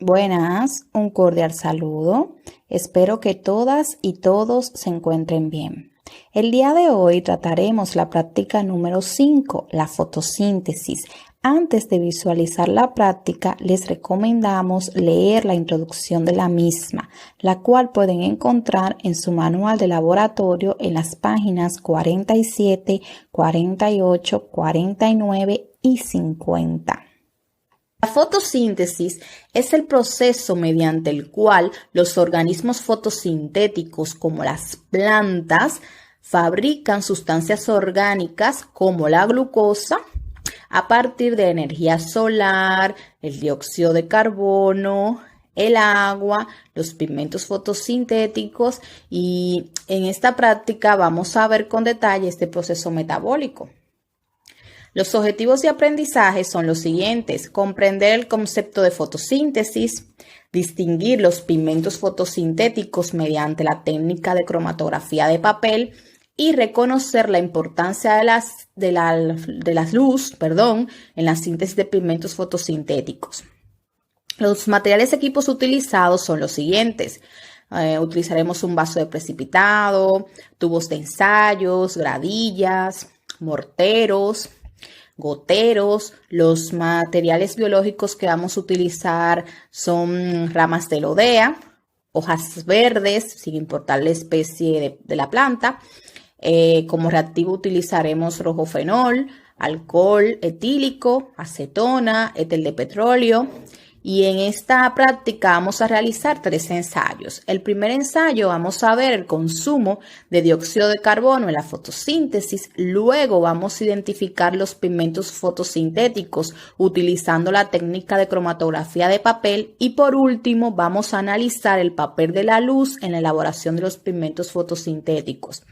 Buenas, un cordial saludo. Espero que todas y todos se encuentren bien. El día de hoy trataremos la práctica número 5, la fotosíntesis. Antes de visualizar la práctica, les recomendamos leer la introducción de la misma, la cual pueden encontrar en su manual de laboratorio en las páginas 47, 48, 49 y 50. La fotosíntesis es el proceso mediante el cual los organismos fotosintéticos, como las plantas, fabrican sustancias orgánicas como la glucosa a partir de energía solar, el dióxido de carbono, el agua, los pigmentos fotosintéticos, y en esta práctica vamos a ver con detalle este proceso metabólico. Los objetivos de aprendizaje son los siguientes: comprender el concepto de fotosíntesis, distinguir los pigmentos fotosintéticos mediante la técnica de cromatografía de papel y reconocer la importancia de la luz en la síntesis de pigmentos fotosintéticos. Los materiales equipos utilizados son los siguientes. Utilizaremos un vaso de precipitado, tubos de ensayos, gradillas, morteros, goteros. Los materiales biológicos que vamos a utilizar son ramas de lodea, hojas verdes, sin importar la especie de la planta. Como reactivo utilizaremos rojofenol, alcohol etílico, acetona, éter de petróleo. Y en esta práctica vamos a realizar 3 ensayos. El primer ensayo vamos a ver el consumo de dióxido de carbono en la fotosíntesis. Luego vamos a identificar los pigmentos fotosintéticos utilizando la técnica de cromatografía de papel. Y por último vamos a analizar el papel de la luz en la elaboración de los pigmentos fotosintéticos.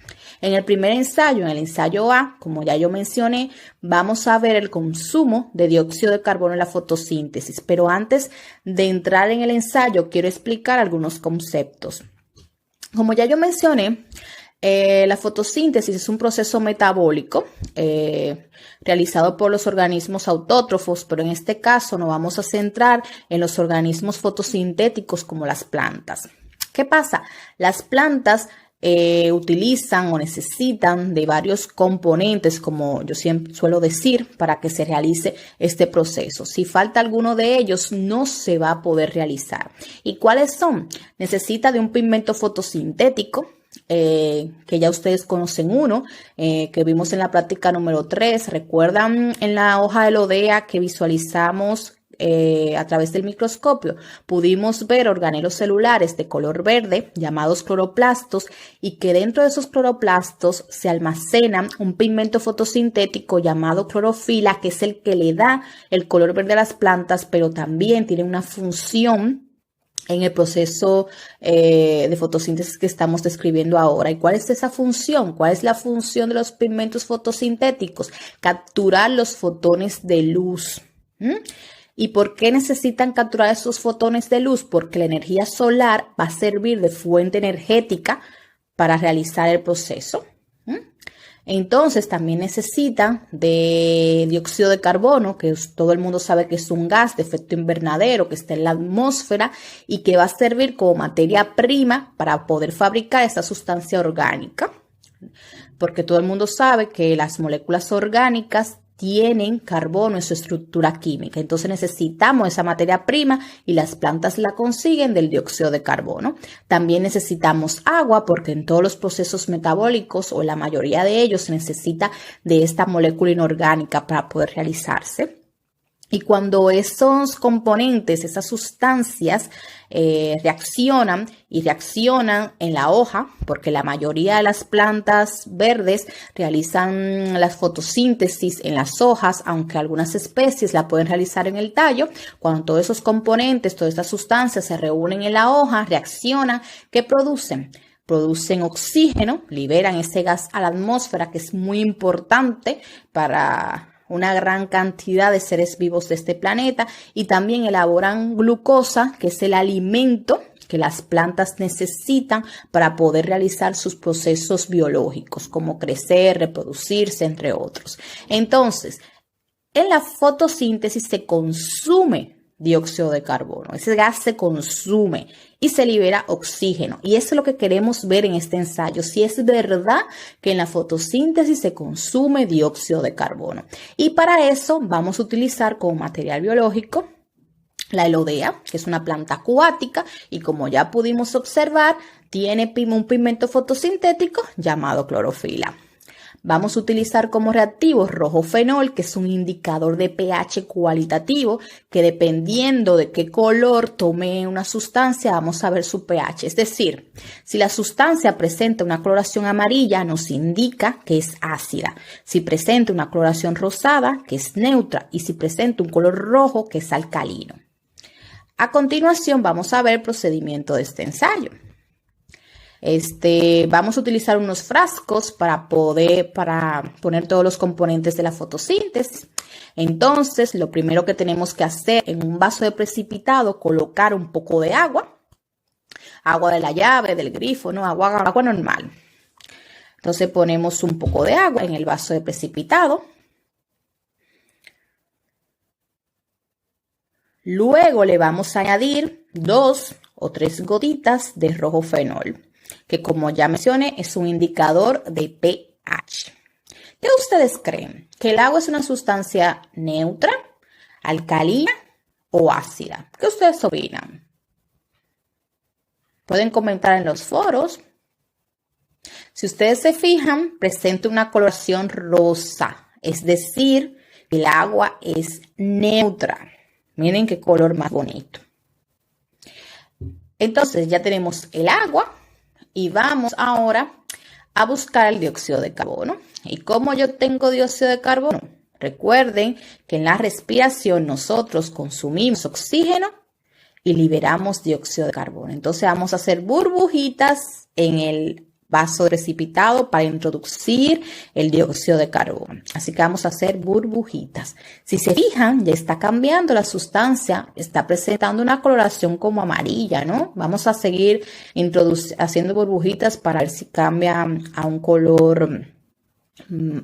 En el primer ensayo, en el ensayo A, como ya yo mencioné, vamos a ver el consumo de dióxido de carbono en la fotosíntesis. Pero antes de entrar en el ensayo, quiero explicar algunos conceptos. Como ya yo mencioné, la fotosíntesis es un proceso metabólico realizado por los organismos autótrofos, pero en este caso nos vamos a centrar en los organismos fotosintéticos como las plantas. ¿Qué pasa? Las plantas utilizan o necesitan de varios componentes, como yo siempre suelo decir, para que se realice este proceso. Si falta alguno de ellos, no se va a poder realizar. ¿Y cuáles son? Necesita de un pigmento fotosintético, que ya ustedes conocen uno, que vimos en la práctica número 3. ¿Recuerdan en la hoja de lodea que visualizamos a través del microscopio? Pudimos ver organelos celulares de color verde llamados cloroplastos, y que dentro de esos cloroplastos se almacenan un pigmento fotosintético llamado clorofila, que es el que le da el color verde a las plantas, pero también tiene una función en el proceso de fotosíntesis que estamos describiendo ahora. ¿Y cuál es esa función? ¿Cuál es la función de los pigmentos fotosintéticos? Capturar los fotones de luz. ¿Y por qué necesitan capturar esos fotones de luz? Porque la energía solar va a servir de fuente energética para realizar el proceso. Entonces también necesitan de dióxido de carbono, que todo el mundo sabe que es un gas de efecto invernadero que está en la atmósfera y que va a servir como materia prima para poder fabricar esta sustancia orgánica. Porque todo el mundo sabe que las moléculas orgánicas tienen carbono en su estructura química. Entonces necesitamos esa materia prima y las plantas la consiguen del dióxido de carbono. También necesitamos agua, porque en todos los procesos metabólicos, o la mayoría de ellos, se necesita de esta molécula inorgánica para poder realizarse. Y cuando esos componentes, esas sustancias reaccionan en la hoja, porque la mayoría de las plantas verdes realizan la fotosíntesis en las hojas, aunque algunas especies la pueden realizar en el tallo. Cuando todos esos componentes, todas estas sustancias se reúnen en la hoja, reaccionan, ¿qué producen? Producen oxígeno, liberan ese gas a la atmósfera, que es muy importante para una gran cantidad de seres vivos de este planeta, y también elaboran glucosa, que es el alimento que las plantas necesitan para poder realizar sus procesos biológicos, como crecer, reproducirse, entre otros. Entonces, en la fotosíntesis se consume dióxido de carbono. Ese gas se consume y se libera oxígeno. Y eso es lo que queremos ver en este ensayo, si es verdad que en la fotosíntesis se consume dióxido de carbono. Y para eso vamos a utilizar como material biológico la elodea, que es una planta acuática y como ya pudimos observar, tiene un pigmento fotosintético llamado clorofila. Vamos a utilizar como reactivo rojo fenol, que es un indicador de pH cualitativo, que dependiendo de qué color tome una sustancia, vamos a ver su pH. Es decir, si la sustancia presenta una coloración amarilla, nos indica que es ácida. Si presenta una coloración rosada, que es neutra. Y si presenta un color rojo, que es alcalino. A continuación, vamos a ver el procedimiento de este ensayo. Vamos a utilizar unos frascos para poner todos los componentes de la fotosíntesis. Entonces, lo primero que tenemos que hacer en un vaso de precipitado, colocar un poco de agua de la llave, del grifo, ¿no? Agua normal. Entonces, ponemos un poco de agua en el vaso de precipitado. Luego le vamos a añadir 2 o 3 gotitas de rojo fenol, que como ya mencioné es un indicador de pH. ¿Qué ustedes creen? ¿Que el agua es una sustancia neutra, alcalina o ácida? ¿Qué ustedes opinan? Pueden comentar en los foros. Si ustedes se fijan, presenta una coloración rosa, es decir, el agua es neutra. Miren qué color más bonito. Entonces ya tenemos el agua y vamos ahora a buscar el dióxido de carbono. ¿Y cómo yo tengo dióxido de carbono? Recuerden que en la respiración nosotros consumimos oxígeno y liberamos dióxido de carbono. Entonces vamos a hacer burbujitas en el vaso precipitado para introducir el dióxido de carbono. Así que vamos a hacer burbujitas. Si se fijan, ya está cambiando la sustancia, está presentando una coloración como amarilla, ¿no? Vamos a seguir haciendo burbujitas para ver si cambia a un color,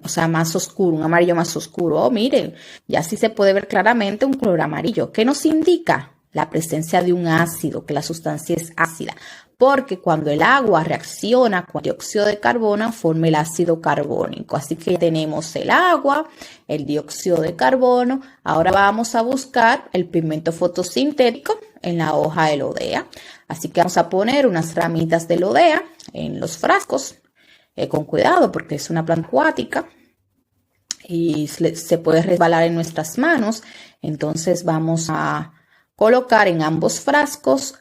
o sea, más oscuro, un amarillo más oscuro. Oh, miren, ya sí se puede ver claramente un color amarillo. ¿Qué nos indica? La presencia de un ácido, que la sustancia es ácida. Porque cuando el agua reacciona con dióxido de carbono, forma el ácido carbónico. Así que tenemos el agua, el dióxido de carbono. Ahora vamos a buscar el pigmento fotosintético en la hoja de elodea. Así que vamos a poner unas ramitas de elodea en los frascos. Con cuidado porque es una planta acuática y se puede resbalar en nuestras manos. Entonces vamos a colocar en ambos frascos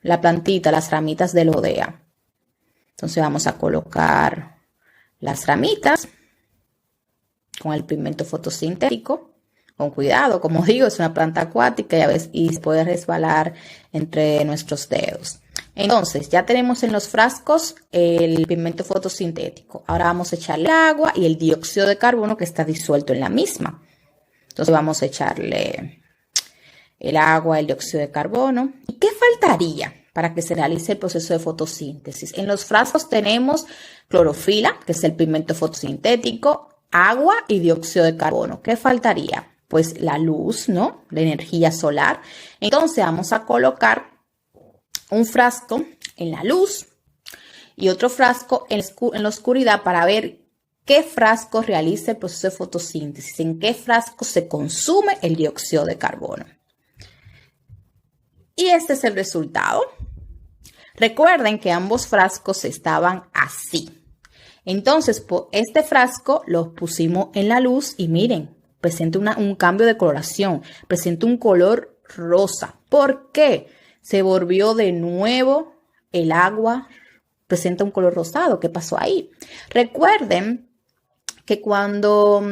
la plantita, las ramitas de elodea. Entonces vamos a colocar las ramitas con el pigmento fotosintético. Con cuidado, como digo, es una planta acuática y se puede resbalar entre nuestros dedos. Entonces ya tenemos en los frascos el pigmento fotosintético. Ahora vamos a echarle agua y el dióxido de carbono que está disuelto en la misma. Entonces vamos a echarle el agua, el dióxido de carbono. ¿Y qué faltaría para que se realice el proceso de fotosíntesis? En los frascos tenemos clorofila, que es el pigmento fotosintético, agua y dióxido de carbono. ¿Qué faltaría? Pues la luz, ¿no? La energía solar. Entonces vamos a colocar un frasco en la luz y otro frasco en la oscuridad para ver qué frasco realiza el proceso de fotosíntesis, en qué frasco se consume el dióxido de carbono. Y este es el resultado. Recuerden que ambos frascos estaban así. Entonces, este frasco lo pusimos en la luz y miren, presenta un cambio de coloración, presenta un color rosa. ¿Por qué? Se volvió de nuevo el agua, presenta un color rosado. ¿Qué pasó ahí? Recuerden que cuando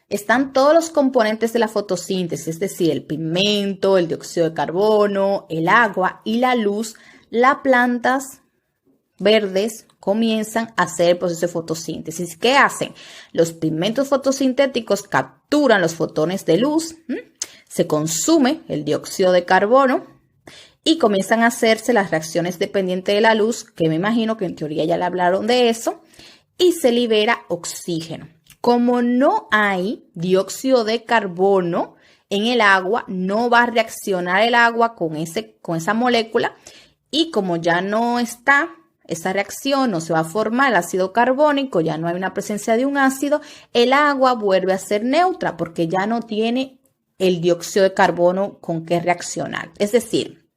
están todos los componentes de la fotosíntesis, es decir, el pigmento, el dióxido de carbono, el agua y la luz, las plantas verdes comienzan a hacer el proceso de fotosíntesis. ¿Qué hacen? Los pigmentos fotosintéticos capturan los fotones de luz, se consume el dióxido de carbono y comienzan a hacerse las reacciones dependientes de la luz, que me imagino que en teoría ya le hablaron de eso, y se libera oxígeno. Como no hay dióxido de carbono en el agua, no va a reaccionar el agua con esa molécula y como ya no está esa reacción, no se va a formar el ácido carbónico, ya no hay una presencia de un ácido, el agua vuelve a ser neutra porque ya no tiene el dióxido de carbono con qué reaccionar. Es decir,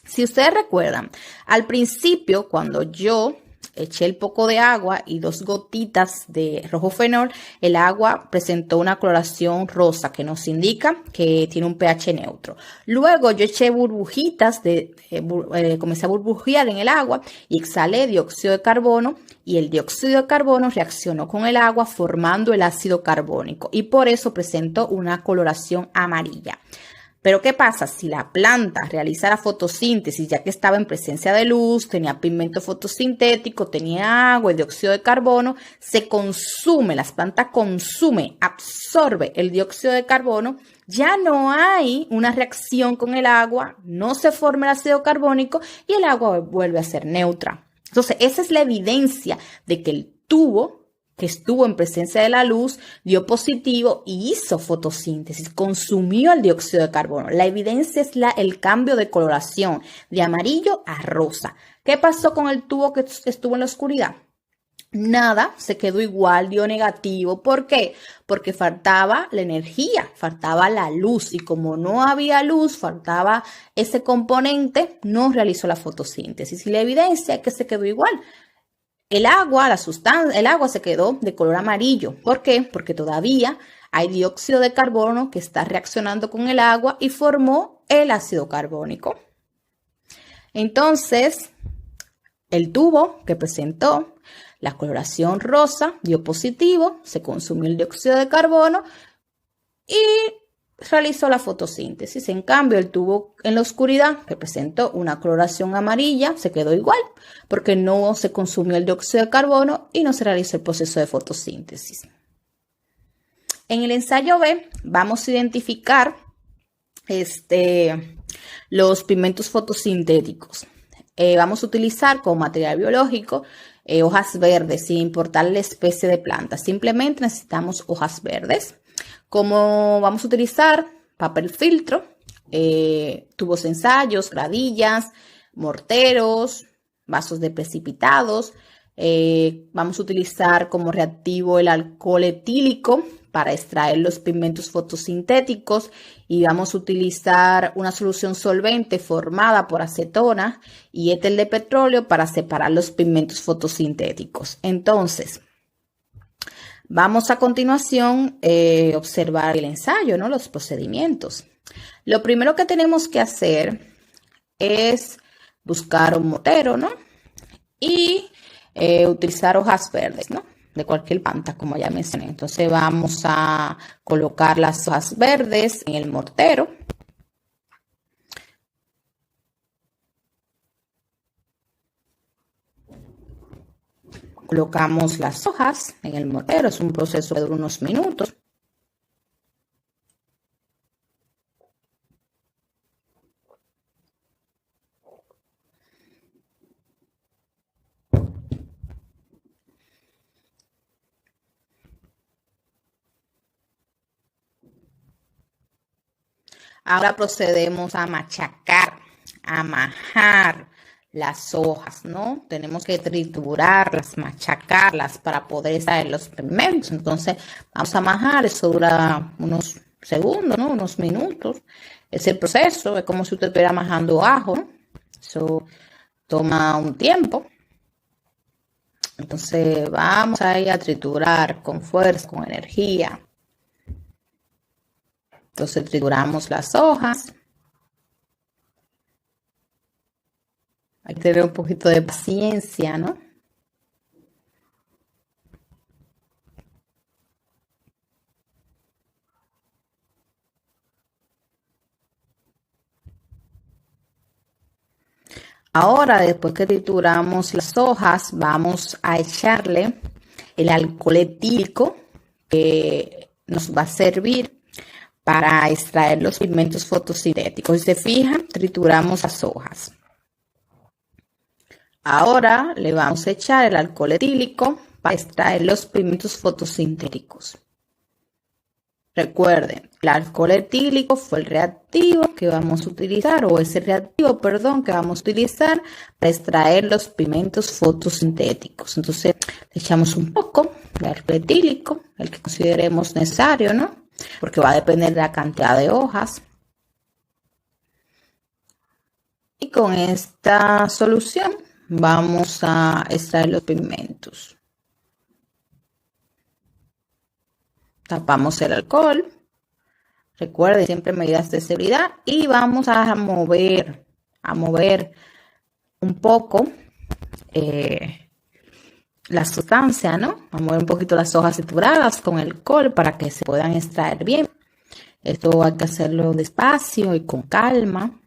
si ustedes recuerdan, al principio cuando yo eché el poco de agua y 2 gotitas de rojo fenol, el agua presentó una coloración rosa que nos indica que tiene un pH neutro. Luego yo eché burbujitas, comencé a burbujear en el agua y exhalé dióxido de carbono y el dióxido de carbono reaccionó con el agua formando el ácido carbónico y por eso presentó una coloración amarilla. Pero ¿qué pasa? Si la planta realiza la fotosíntesis, ya que estaba en presencia de luz, tenía pigmento fotosintético, tenía agua y dióxido de carbono, se consume, las plantas consume, absorbe el dióxido de carbono, ya no hay una reacción con el agua, no se forma el ácido carbónico y el agua vuelve a ser neutra. Entonces, esa es la evidencia de que el tubo que estuvo en presencia de la luz, dio positivo y hizo fotosíntesis, consumió el dióxido de carbono. La evidencia es el cambio de coloración de amarillo a rosa. ¿Qué pasó con el tubo que estuvo en la oscuridad? Nada, se quedó igual, dio negativo. ¿Por qué? Porque faltaba la energía, faltaba la luz y como no había luz, faltaba ese componente, no realizó la fotosíntesis. Y la evidencia es que se quedó igual. El agua se quedó de color amarillo. ¿Por qué? Porque todavía hay dióxido de carbono que está reaccionando con el agua y formó el ácido carbónico. Entonces, el tubo que presentó la coloración rosa dio positivo, se consumió el dióxido de carbono y realizó la fotosíntesis. En cambio, el tubo en la oscuridad que presentó una coloración amarilla se quedó igual porque no se consumió el dióxido de carbono y no se realizó el proceso de fotosíntesis. En el ensayo B vamos a identificar los pigmentos fotosintéticos. Vamos a utilizar como material biológico hojas verdes sin importar la especie de planta. Simplemente necesitamos hojas verdes. Como vamos a utilizar papel filtro, tubos de ensayos, gradillas, morteros, vasos de precipitados. Vamos a utilizar como reactivo el alcohol etílico para extraer los pigmentos fotosintéticos y vamos a utilizar una solución solvente formada por acetona y éter de petróleo para separar los pigmentos fotosintéticos. Entonces, vamos a continuación observar el ensayo, ¿no? Los procedimientos. Lo primero que tenemos que hacer es buscar un mortero, ¿no? Y utilizar hojas verdes, ¿no? De cualquier planta, como ya mencioné. Entonces vamos a colocar las hojas verdes en el mortero. Colocamos las hojas en el mortero, es un proceso que dura unos minutos. Ahora procedemos a machacar, a majar las hojas, ¿no? Tenemos que triturarlas, machacarlas para poder extraer los pigmentos. Entonces, vamos a majar, eso dura unos segundos, ¿no? Unos minutos. Es el proceso, es como si usted estuviera majando ajo, ¿no? Eso toma un tiempo. Entonces, vamos a ir a triturar con fuerza, con energía. Entonces, trituramos las hojas. Hay que tener un poquito de paciencia, ¿no? Ahora, después que trituramos las hojas, vamos a echarle el alcohol etílico que nos va a servir para extraer los pigmentos fotosintéticos. Si se fijan, trituramos las hojas. Ahora le vamos a echar el alcohol etílico para extraer los pigmentos fotosintéticos. Recuerden, el alcohol etílico fue el reactivo que vamos a utilizar, o ese reactivo, perdón, que vamos a utilizar para extraer los pigmentos fotosintéticos. Entonces, le echamos un poco de alcohol etílico, el que consideremos necesario, ¿no? Porque va a depender de la cantidad de hojas. Y con esta solución vamos a extraer los pigmentos. Tapamos el alcohol. Recuerden siempre medidas de seguridad y vamos a mover un poco la sustancia, ¿no? A mover un poquito las hojas trituradas con el alcohol para que se puedan extraer bien. Esto hay que hacerlo despacio y con calma.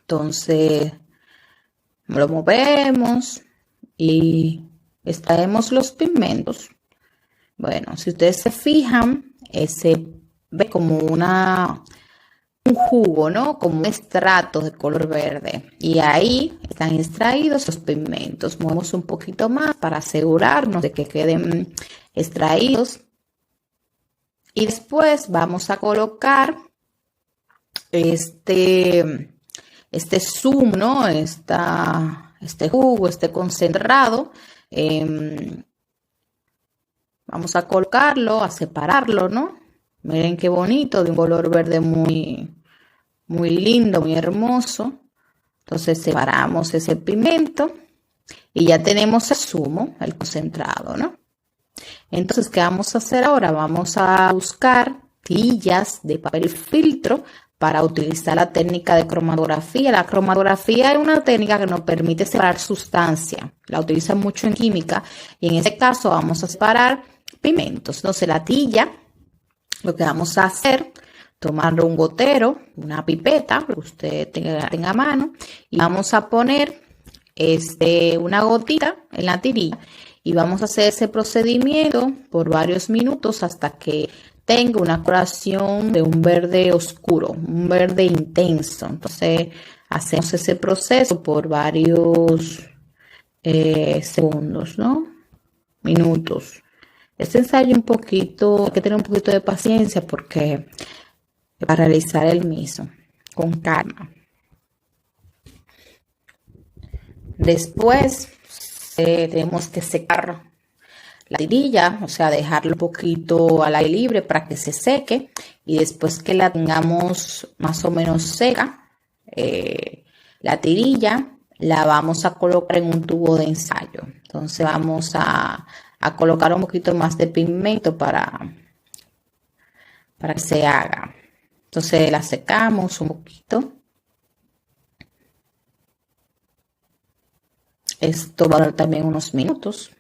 Entonces, lo movemos y extraemos los pigmentos. Bueno, si ustedes se fijan, se ve como un jugo, ¿no? Como un extracto de color verde. Y ahí están extraídos los pigmentos. Movemos un poquito más para asegurarnos de que queden extraídos. Y después vamos a colocar este zumo, ¿no? Este jugo, este concentrado. Vamos a colocarlo, a separarlo, ¿no? Miren qué bonito, de un color verde muy, muy lindo, muy hermoso. Entonces separamos ese pigmento y ya tenemos el zumo, el concentrado, ¿no? Entonces, ¿qué vamos a hacer ahora? Vamos a buscar tirillas de papel filtro para utilizar la técnica de cromatografía. La cromatografía es una técnica que nos permite separar sustancia. La utilizan mucho en química y en este caso vamos a separar pigmentos. Entonces, la tilla, lo que vamos a hacer, tomar un gotero, una pipeta, que usted tenga a mano, y vamos a poner una gotita en la tirilla y vamos a hacer ese procedimiento por varios minutos hasta que tenga una coloración de un verde oscuro, un verde intenso. Entonces, hacemos ese proceso por varios segundos, ¿no? Minutos. Este ensayo hay que tener un poquito de paciencia porque para realizar el mismo, con calma. Después tenemos que secar la tirilla, o sea, dejarlo un poquito al aire libre para que se seque y después que la tengamos más o menos seca, la tirilla la vamos a colocar en un tubo de ensayo. Entonces vamos a colocar un poquito más de pigmento para que se haga. Entonces la secamos un poquito. Esto va a dar también unos minutos.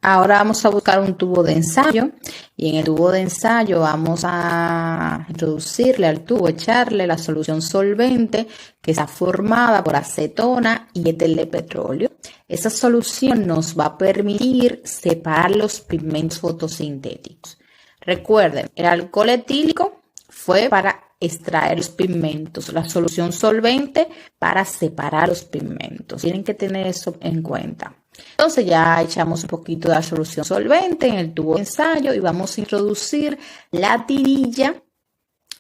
Ahora vamos a buscar un tubo de ensayo y en el tubo de ensayo vamos a introducirle al tubo, echarle la solución solvente que está formada por acetona y éter de petróleo. Esa solución nos va a permitir separar los pigmentos fotosintéticos. Recuerden, el alcohol etílico fue para extraer los pigmentos, la solución solvente para separar los pigmentos. Tienen que tener eso en cuenta. Entonces ya echamos un poquito de la solución solvente en el tubo de ensayo y vamos a introducir la tirilla,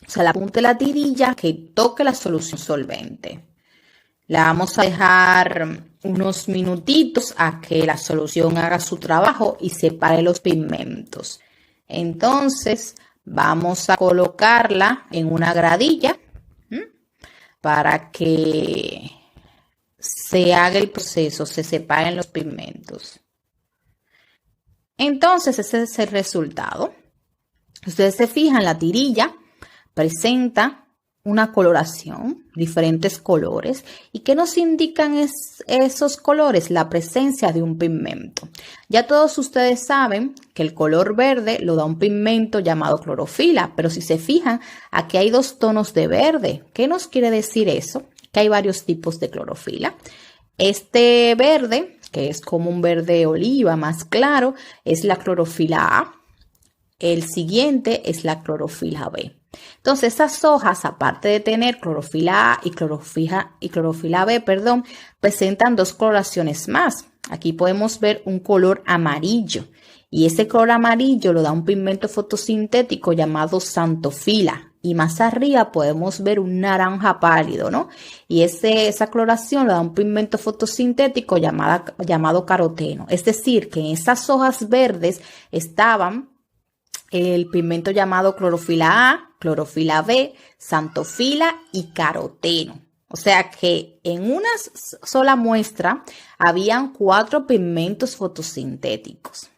o sea, la punta de la tirilla que toque la solución solvente. La vamos a dejar unos minutitos a que la solución haga su trabajo y separe los pigmentos. Entonces vamos a colocarla en una gradilla para que se haga el proceso, se separen los pigmentos. Entonces ese es el resultado. Ustedes se fijan, la tirilla presenta una coloración, diferentes colores. ¿Y qué nos indican esos colores? La presencia de un pigmento. Ya todos ustedes saben que el color verde lo da un pigmento llamado clorofila, pero si se fijan, aquí hay dos tonos de verde. ¿Qué nos quiere decir eso? Que hay varios tipos de clorofila. Este verde, que es como un verde oliva más claro, es la clorofila A. El siguiente es la clorofila B. Entonces, esas hojas, aparte de tener clorofila A y clorofila B, presentan dos coloraciones más. Aquí podemos ver un color amarillo y ese color amarillo lo da un pigmento fotosintético llamado xantofila. Y más arriba podemos ver un naranja pálido, ¿no? Y esa coloración lo da un pigmento fotosintético llamado caroteno. Es decir, que en esas hojas verdes estaban el pigmento llamado clorofila A, clorofila B, xantofila y caroteno. O sea que en una sola muestra habían 4 pigmentos fotosintéticos.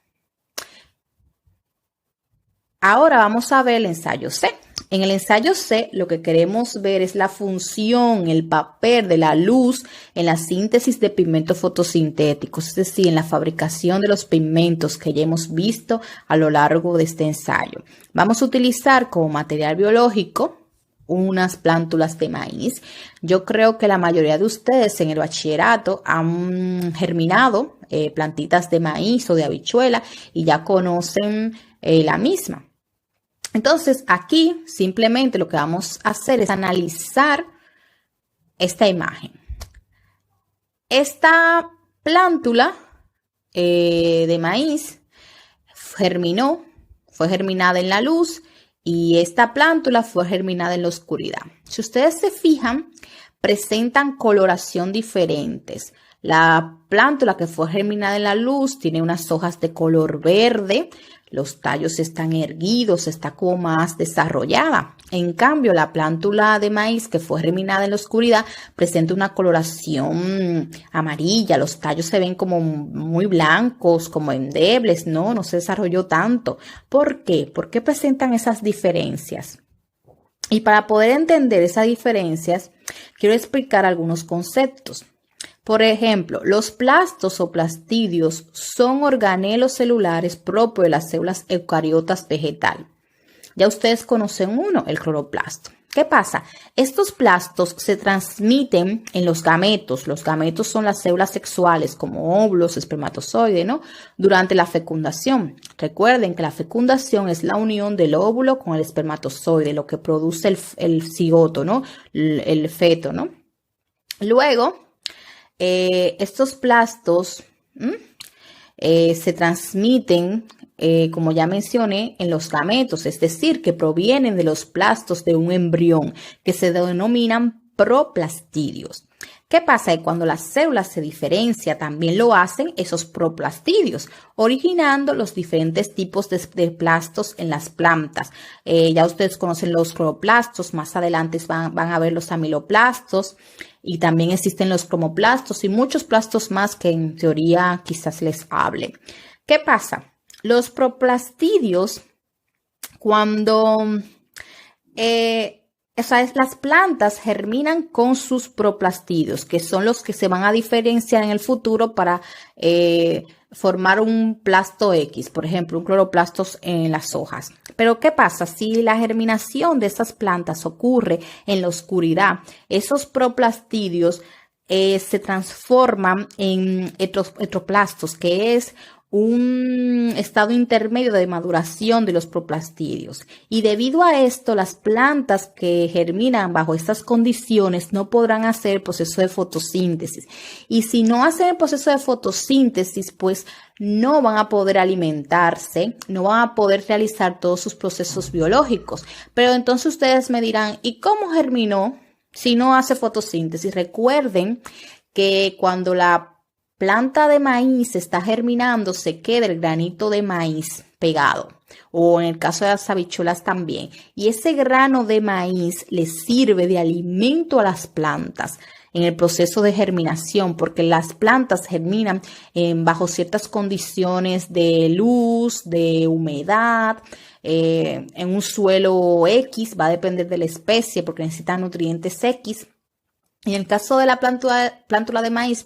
Ahora vamos a ver el ensayo C. En el ensayo C lo que queremos ver es la función, el papel de la luz en la síntesis de pigmentos fotosintéticos, es decir, en la fabricación de los pigmentos que ya hemos visto a lo largo de este ensayo. Vamos a utilizar como material biológico unas plántulas de maíz. Yo creo que la mayoría de ustedes en el bachillerato han germinado plantitas de maíz o de habichuela y ya conocen la misma. Entonces, aquí simplemente lo que vamos a hacer es analizar esta imagen. Esta plántula de maíz fue germinada en la luz y esta plántula fue germinada en la oscuridad. Si ustedes se fijan, presentan coloración diferentes. La plántula que fue germinada en la luz tiene unas hojas de color verde, los tallos están erguidos, está como más desarrollada. En cambio, la plántula de maíz que fue germinada en la oscuridad presenta una coloración amarilla, los tallos se ven como muy blancos, como endebles, no se desarrolló tanto. ¿Por qué? ¿Por qué presentan esas diferencias? Y para poder entender esas diferencias, quiero explicar algunos conceptos. Por ejemplo, los plastos o plastidios son organelos celulares propios de las células eucariotas vegetal. Ya ustedes conocen uno, el cloroplasto. ¿Qué pasa? Estos plastos se transmiten en los gametos. Los gametos son las células sexuales como óvulos, espermatozoides, ¿no? Durante la fecundación. Recuerden que la fecundación es la unión del óvulo con el espermatozoide, lo que produce el cigoto, ¿no? El feto, ¿no? Luego, estos plastos se transmiten, como ya mencioné, en los gametos, es decir, que provienen de los plastos de un embrión, que se denominan proplastidios. ¿Qué pasa? Que cuando las células se diferencian, también lo hacen esos proplastidios, originando los diferentes tipos de plastos en las plantas. Ya ustedes conocen los cloroplastos, más adelante van a ver los amiloplastos, y también existen los cromoplastos y muchos plastos más que en teoría quizás les hable. ¿Qué pasa? Los proplastidios, cuando las plantas germinan con sus proplastidios, que son los que se van a diferenciar en el futuro para formar un plasto X, por ejemplo, un cloroplasto en las hojas. Pero ¿qué pasa? Si la germinación de estas plantas ocurre en la oscuridad, esos proplastidios se transforman en heteroplastos, que es un estado intermedio de maduración de los proplastidios. Y debido a esto, las plantas que germinan bajo estas condiciones no podrán hacer el proceso de fotosíntesis. Y si no hacen el proceso de fotosíntesis, pues no van a poder alimentarse, no van a poder realizar todos sus procesos biológicos. Pero entonces ustedes me dirán, ¿y cómo germinó si no hace fotosíntesis? Recuerden que cuando la planta de maíz está germinando, se queda el granito de maíz pegado, o en el caso de las habichuelas también. Y ese grano de maíz le sirve de alimento a las plantas en el proceso de germinación, porque las plantas germinan bajo ciertas condiciones de luz, de humedad, en un suelo X, va a depender de la especie porque necesita nutrientes X. En el caso de la plántula de maíz,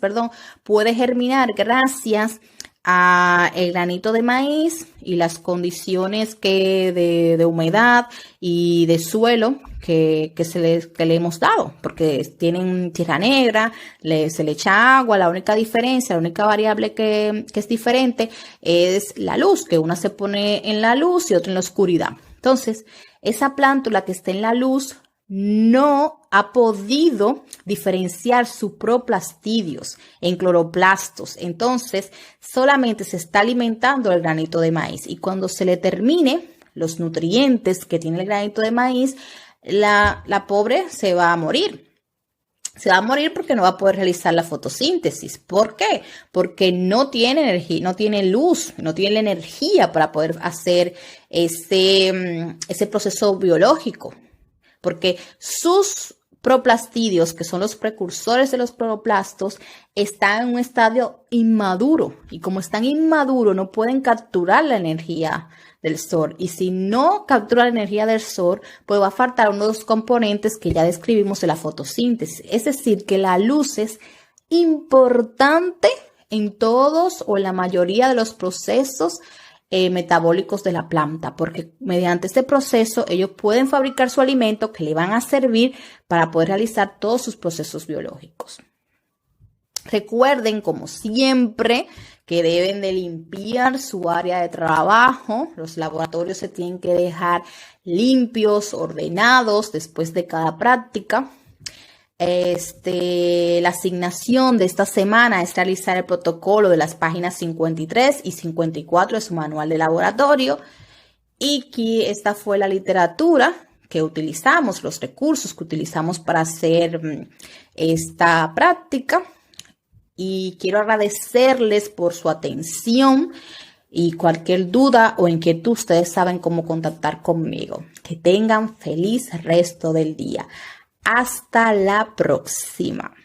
puede germinar gracias a el granito de maíz y las condiciones de humedad y de suelo que le hemos dado, porque tienen tierra negra, se le echa agua. La única diferencia, la única variable que es diferente es la luz, que una se pone en la luz y otra en la oscuridad. Entonces, esa plántula que está en la luz no ha podido diferenciar suproplastidios en cloroplastos. Entonces, solamente se está alimentando el granito de maíz. Y cuando se le termine los nutrientes que tiene el granito de maíz, la pobre se va a morir. Se va a morir porque no va a poder realizar la fotosíntesis. ¿Por qué? Porque no tiene energía, no tiene luz, no tiene la energía para poder hacer ese proceso biológico. Porque sus proplastidios, que son los precursores de los cloroplastos, están en un estadio inmaduro. Y como están inmaduros, no pueden capturar la energía del sol. Y si no captura la energía del sol, pues va a faltar uno de los componentes que ya describimos de la fotosíntesis. Es decir, que la luz es importante en todos o en la mayoría de los procesos metabólicos de la planta, porque mediante este proceso ellos pueden fabricar su alimento que le van a servir para poder realizar todos sus procesos biológicos. Recuerden, como siempre, que deben de limpiar su área de trabajo. Los laboratorios se tienen que dejar limpios, ordenados después de cada práctica. La asignación de esta semana es realizar el protocolo de las páginas 53 y 54 de su manual de laboratorio. Y aquí esta fue la literatura que utilizamos, los recursos que utilizamos para hacer esta práctica. Y quiero agradecerles por su atención y cualquier duda o inquietud, ustedes saben cómo contactar conmigo. Que tengan feliz resto del día. Hasta la próxima.